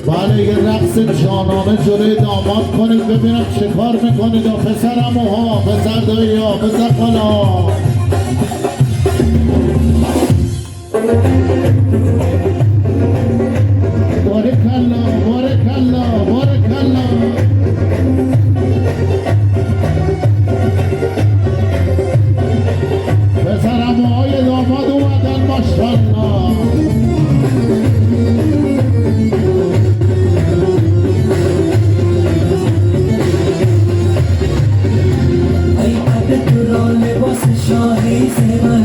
بله یه رقص جانانه جلوی داماد کنید ببینم چه کار میکنید پسرم ها پسر دایی ها پسر خالا بارکالله بارکالله بارکالله پسرم های داماد اومدن ماشاءالله شاهی زیبر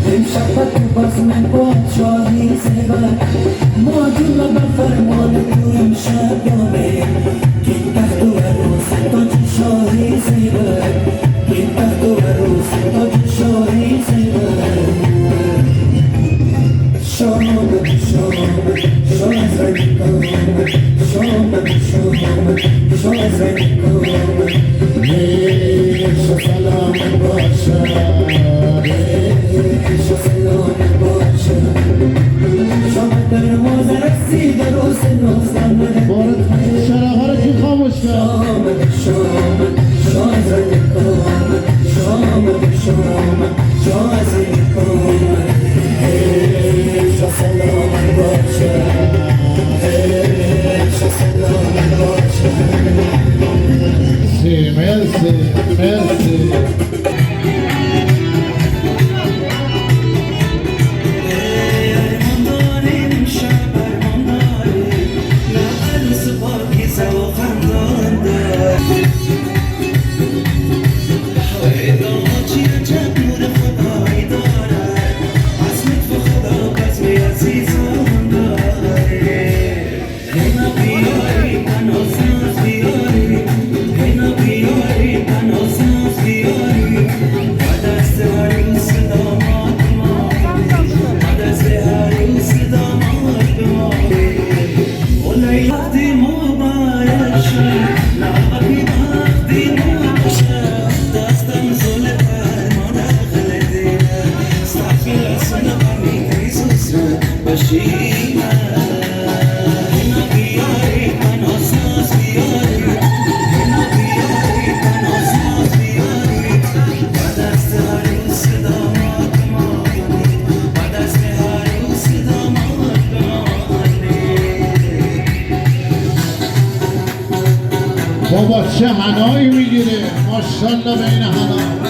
امشب تو بزم پادشاهی زیبر ما جلو به فرمان تو امشب یابه که تخت و عروس تاج شاهی زیبر که تخت و عروس تاج شاهی زیبر شام از رنگ کام شام از رنگ کام نیش سلام باشه نیش سلام باشه شام در موزه رسید روز نوزن شرقه رو کی خاموش کرد شام از رنگ کام شام از رنگ کام نیش سلام باشه نیش سلام باشه مرسی مرسی بابا چه هنایی میگیره ماشاءالله به این هنا